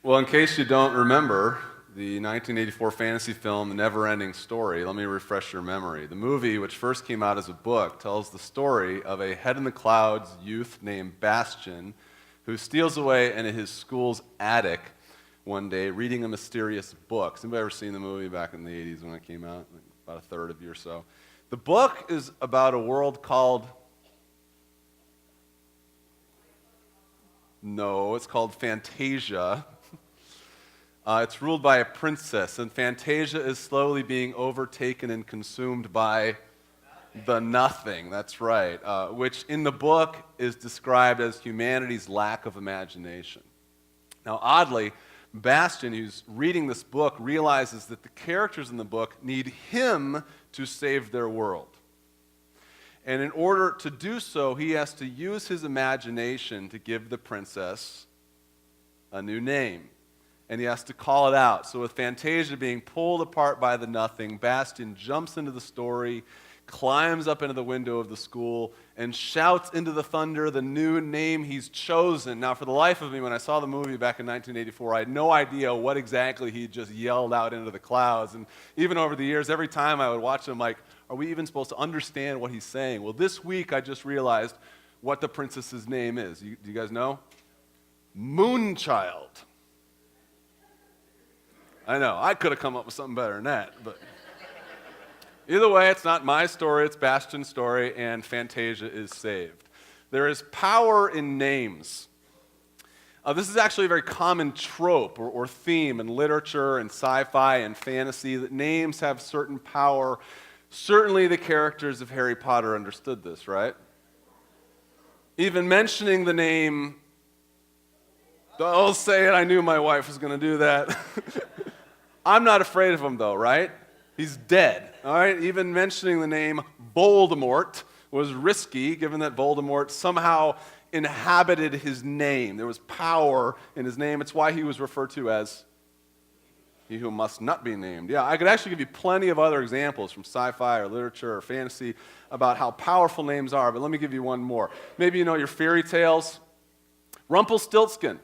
Well, in case you don't remember, the 1984 fantasy film, The Never-Ending Story, let me refresh your memory. The movie, which first came out as a book, tells the story of a head-in-the-clouds youth named Bastian who steals away into his school's attic one day reading a mysterious book. Has anybody ever seen the movie back in the 80s when it came out? About a third of you or so. The book is about a world called... No, it's called Fantasia. It's ruled by a princess, and Fantasia is slowly being overtaken and consumed by the nothing, that's right, which in the book is described as humanity's lack of imagination. Now, oddly, Bastian, who's reading this book, realizes that the characters in the book need him to save their world. And in order to do so, he has to use his imagination to give the princess a new name. And he has to call it out. So with Fantasia being pulled apart by the nothing, Bastian jumps into the story, climbs up into the window of the school, and shouts into the thunder the new name he's chosen. Now, for the life of me, when I saw the movie back in 1984, I had no idea what exactly he just yelled out into the clouds. And even over the years, every time I would watch him, like, are we even supposed to understand what he's saying? Well, this week I just realized what the princess's name is. Do you guys know? Moonchild. I know, I could have come up with something better than that, but either way, it's not my story, it's Bastian's story, and Fantasia is saved. There is power in names. This is actually a very common trope or theme in literature and sci-fi and fantasy, that names have certain power. Certainly the characters of Harry Potter understood this, right? Even mentioning the name, don't say it, I knew my wife was going to do that. I'm not afraid of him, though, right? He's dead, all right? Even mentioning the name Voldemort was risky, given that Voldemort somehow inhabited his name. There was power in his name. It's why he was referred to as he who must not be named. Yeah, I could actually give you plenty of other examples from sci-fi or literature or fantasy about how powerful names are, but let me give you one more. Maybe you know your fairy tales. Rumpelstiltskin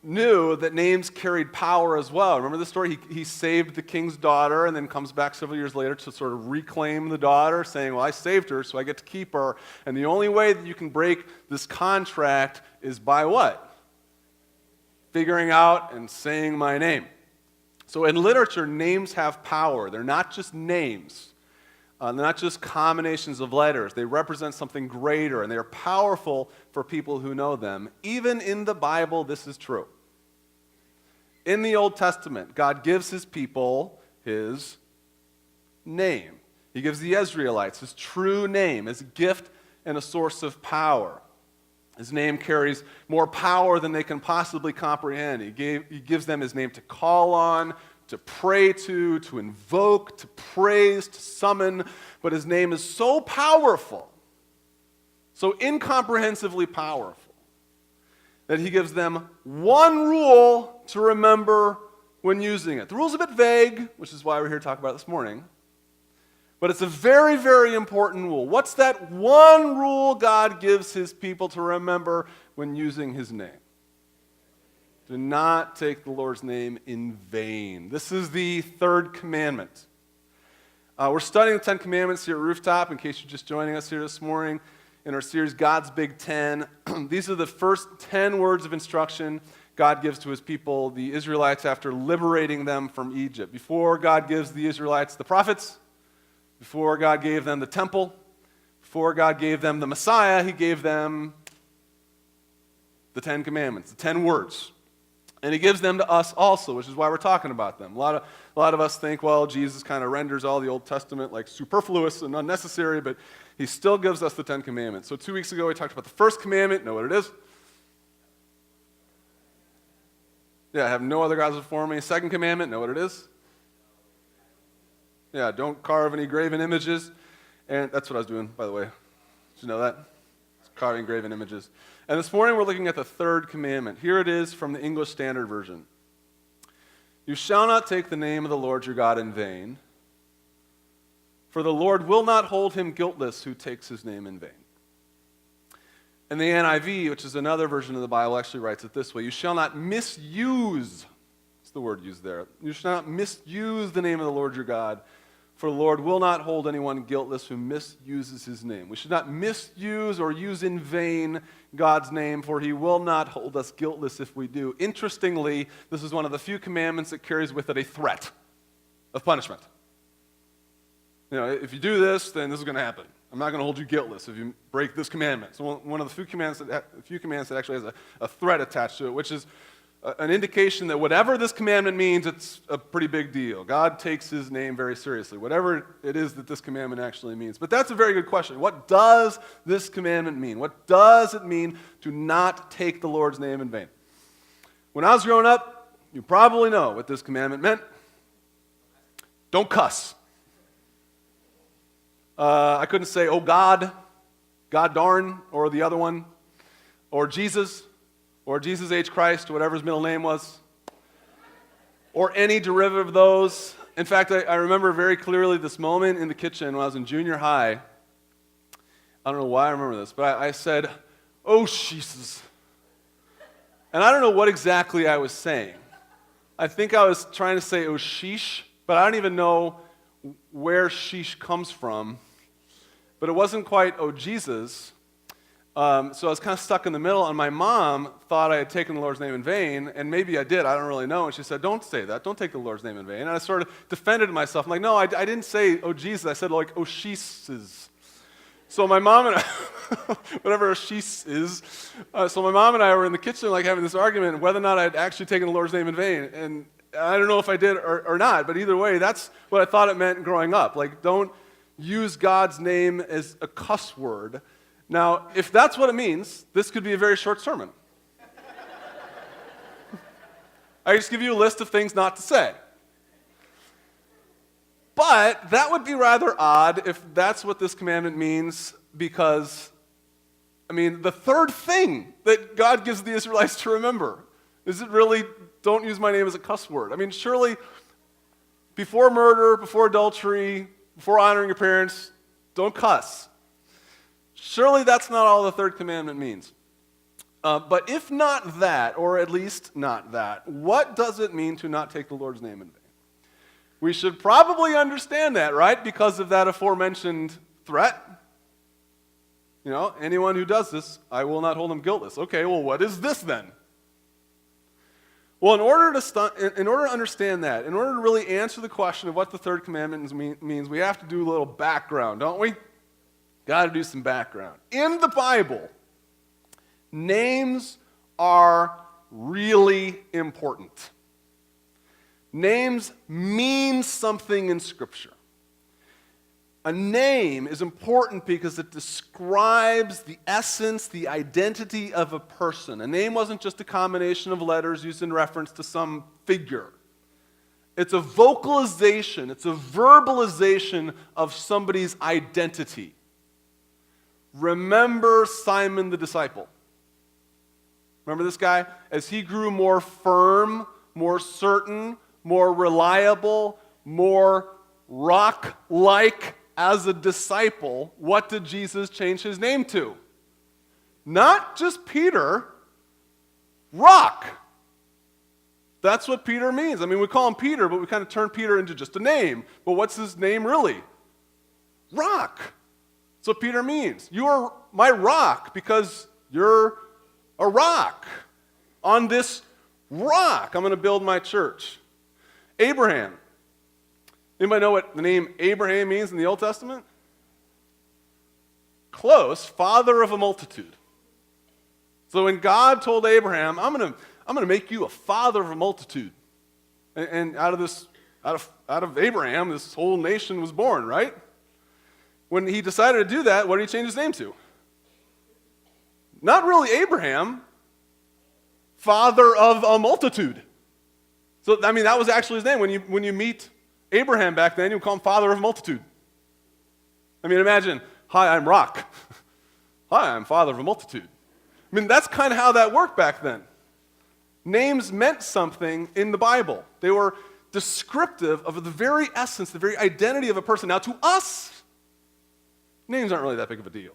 knew that names carried power as well. Remember the story? He saved the king's daughter and then comes back several years later to sort of reclaim the daughter, saying, well, I saved her, so I get to keep her. And the only way that you can break this contract is by what? Figuring out and saying my name. So in literature, names have power. They're not just names. They're not just combinations of letters. They represent something greater, and they are powerful for people who know them. Even in the Bible, this is true. In the Old Testament, God gives his people his name. He gives the Israelites his true name as a gift and a source of power. His name carries more power than they can possibly comprehend. He gives them his name to call on, to pray to invoke, to praise, to summon, but his name is so powerful, so incomprehensibly powerful, that he gives them one rule to remember when using it. The rule's a bit vague, which is why we're here to talk about it this morning, but it's a very, very important rule. What's that one rule God gives his people to remember when using his name? Do not take the Lord's name in vain. This is the third commandment. We're studying the 10 Commandments here at Rooftop, in case you're just joining us here this morning in our series, God's Big 10. These are the first 10 words of instruction God gives to his people, the Israelites, after liberating them from Egypt. Before God gives the Israelites the prophets, before God gave them the temple, before God gave them the Messiah, he gave them the 10 Commandments, the 10 words. And he gives them to us also, which is why we're talking about them. A lot of us think, well, Jesus kind of renders all the Old Testament like superfluous and unnecessary, but he still gives us the 10 Commandments. So 2 weeks ago, we talked about the first commandment. Know what it is? Yeah, have no other gods before me. Second commandment, know what it is? Yeah, don't carve any graven images. And that's what I was doing, by the way. Did you know that? Carving graven images. And this morning we're looking at the third commandment. Here it is from the English Standard Version. You shall not take the name of the Lord your God in vain, for the Lord will not hold him guiltless who takes his name in vain. And the NIV, which is another version of the Bible, actually writes it this way: you shall not misuse, it's the word used there, you shall not misuse the name of the Lord your God, for the Lord will not hold anyone guiltless who misuses his name. We should not misuse or use in vain God's name, for he will not hold us guiltless if we do. Interestingly, this is one of the few commandments that carries with it a threat of punishment. You know, if you do this, then this is going to happen. I'm not going to hold you guiltless if you break this commandment. So one of the few commandments that actually has a threat attached to it, which is an indication that whatever this commandment means, it's a pretty big deal. God takes his name very seriously, whatever it is that this commandment actually means. But that's a very good question. What does this commandment mean? What does it mean to not take the Lord's name in vain? When I was growing up, you probably know what this commandment meant. Don't cuss. I couldn't say, oh God, God darn, or the other one, or Jesus H. Christ, whatever his middle name was, or any derivative of those. In fact, I remember very clearly this moment in the kitchen when I was in junior high. I don't know why I remember this, but I said, oh, Jesus. And I don't know what exactly I was saying. I think I was trying to say, oh, sheesh, but I don't even know where sheesh comes from. But it wasn't quite, oh, Jesus. So I was kind of stuck in the middle, and my mom thought I had taken the Lord's name in vain, and maybe I did, I don't really know, and she said, don't say that, don't take the Lord's name in vain. And I sort of defended myself. I'm like, no, I didn't say, oh, Jesus, I said, like, oh, sheeses. So my mom and I, whatever a shees is, so my mom and I were in the kitchen, like, having this argument whether or not I'd actually taken the Lord's name in vain, and I don't know if I did or not, but either way, that's what I thought it meant growing up. Like, don't use God's name as a cuss word. Now, if that's what it means, this could be a very short sermon. I just give you a list of things not to say. But that would be rather odd if that's what this commandment means, because, I mean, the third thing that God gives the Israelites to remember is it really, don't use my name as a cuss word. I mean, surely, before murder, before adultery, before honoring your parents, don't cuss. Surely that's not all the third commandment means. But if not that, or at least not that, what does it mean to not take the Lord's name in vain? We should probably understand that, right? Because of that aforementioned threat. You know, anyone who does this, I will not hold him guiltless. Okay, well, what is this then? Well, in order to understand that, in order to really answer the question of what the third commandment means, we have to do a little background, don't we? Got to do some background. In the Bible, names are really important. Names mean something in Scripture. A name is important because it describes the essence, the identity of a person. A name wasn't just a combination of letters used in reference to some figure. It's a vocalization, it's a verbalization of somebody's identity. Remember Simon the disciple. Remember this guy? As he grew more firm, more certain, more reliable, more rock-like as a disciple, what did Jesus change his name to? Not just Peter, Rock. That's what Peter means. I mean, we call him Peter, but we kind of turn Peter into just a name. But what's his name really? Rock. That's what Peter means. You are my rock because you're a rock. On this rock, I'm going to build my church. Abraham. Anybody know what the name Abraham means in the Old Testament? Close. Father of a multitude. So when God told Abraham, I'm going to make you a father of a multitude. And out of Abraham, this whole nation was born, right? When he decided to do that, what did he change his name to? Not really Abraham, father of a multitude. So, I mean, that was actually his name. When you meet Abraham back then, you would call him father of a multitude. I mean, imagine, hi, I'm Rock. Hi, I'm father of a multitude. I mean, that's kind of how that worked back then. Names meant something in the Bible. They were descriptive of the very essence, the very identity of a person. Now, to us, names aren't really that big of a deal.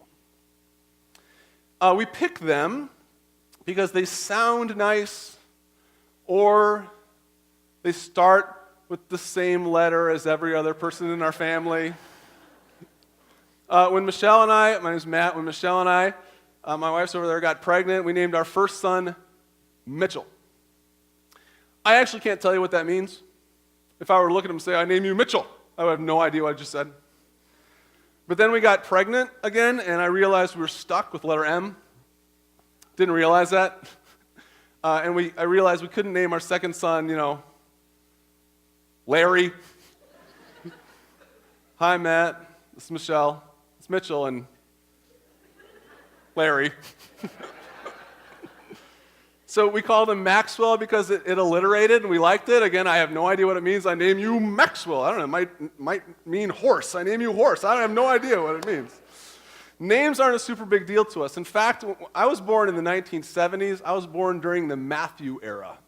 We pick them because they sound nice, or they start with the same letter as every other person in our family. When Michelle and I, my name's Matt, when Michelle and I, my wife's over there, got pregnant, we named our first son Mitchell. I actually can't tell you what that means. If I were to look at him and say, I name you Mitchell, I would have no idea what I just said. But then we got pregnant again, and I realized we were stuck with letter M. Didn't realize that. I realized we couldn't name our second son, Larry. Hi, Matt. This is Michelle. It's Mitchell and Larry. So we called him Maxwell because it alliterated and we liked it. Again, I have no idea what it means. I name you Maxwell. I don't know, it might mean horse. I name you horse. I have no idea what it means. Names aren't a super big deal to us. In fact, I was born in the 1970s. I was born during the Matthew era.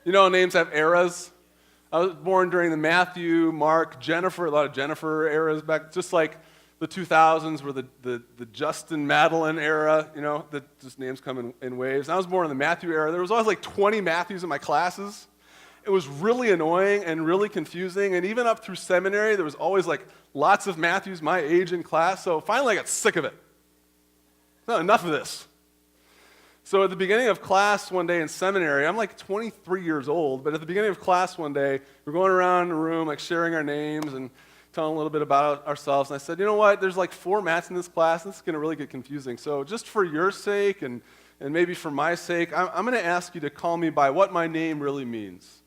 You know, names have eras. I was born during the Matthew, Mark, Jennifer, a lot of Jennifer eras back, just like the 2000s were the Justin Madeline era, that just names come in waves. And I was born in the Matthew era. There was always like 20 Matthews in my classes. It was really annoying and really confusing. And even up through seminary, there was always like lots of Matthews my age in class. So finally I got sick of it. No, enough of this. So at the beginning of class one day in seminary, I'm like 23 years old, but at the beginning of class one day, we're going around the room like sharing our names and telling a little bit about ourselves. And I said, you know what, there's like 4 Matts in this class, and this is going to really get confusing. So just for your sake and maybe for my sake, I'm going to ask you to call me by what my name really means.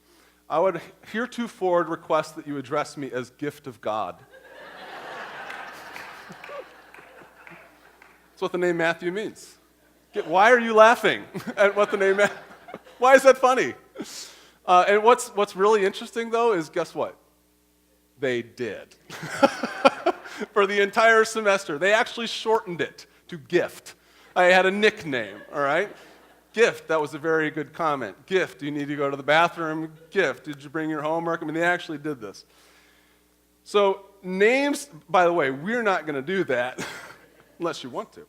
I would heretofore request that you address me as gift of God. That's what the name Matthew means. Why are you laughing at what the name Matthew? Why is that funny? And what's really interesting, though, is guess what? They did. For the entire semester. They actually shortened it to gift. I had a nickname, all right? Gift, that was a very good comment. Gift, do you need to go to the bathroom? Gift, did you bring your homework? I mean, they actually did this. So names, by the way, we're not going to do that unless you want to.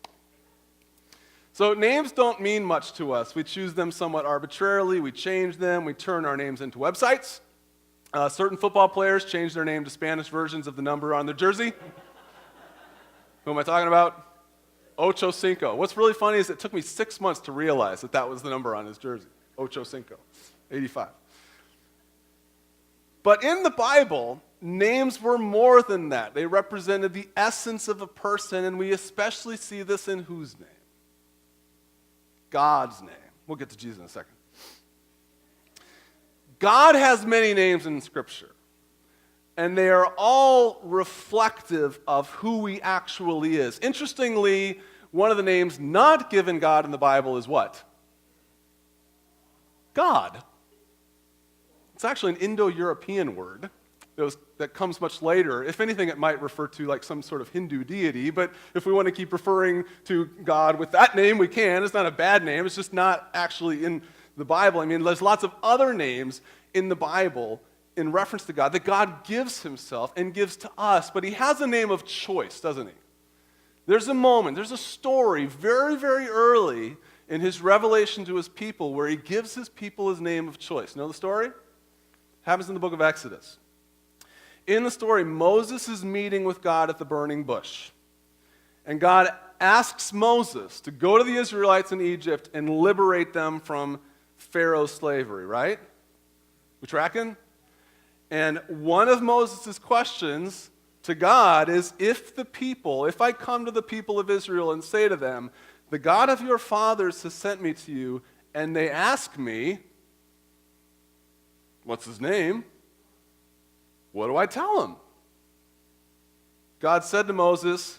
So names don't mean much to us. We choose them somewhat arbitrarily. We change them. We turn our names into websites. Certain football players change their name to Spanish versions of the number on their jersey. Who am I talking about? Ocho Cinco. What's really funny is it took me 6 months to realize that was the number on his jersey. Ocho Cinco, 85. But in the Bible, names were more than that. They represented the essence of a person, and we especially see this in whose name? God's name. We'll get to Jesus in a second. God has many names in Scripture, and they are all reflective of who he actually is. Interestingly, one of the names not given God in the Bible is what? God. It's actually an Indo-European word that comes much later. If anything, it might refer to like some sort of Hindu deity, but if we want to keep referring to God with that name, we can. It's not a bad name. It's just not actually in the Bible. I mean, there's lots of other names in the Bible in reference to God that God gives himself and gives to us, but he has a name of choice, doesn't he? There's a moment, there's a story very, very early in his revelation to his people where he gives his people his name of choice. Know the story? Happens in the book of Exodus. In the story, Moses is meeting with God at the burning bush. And God asks Moses to go to the Israelites in Egypt and liberate them from Pharaoh's slavery, right? We tracking? And one of Moses' questions to God is, if I come to the people of Israel and say to them, the God of your fathers has sent me to you, and they ask me, what's his name? What do I tell them? God said to Moses,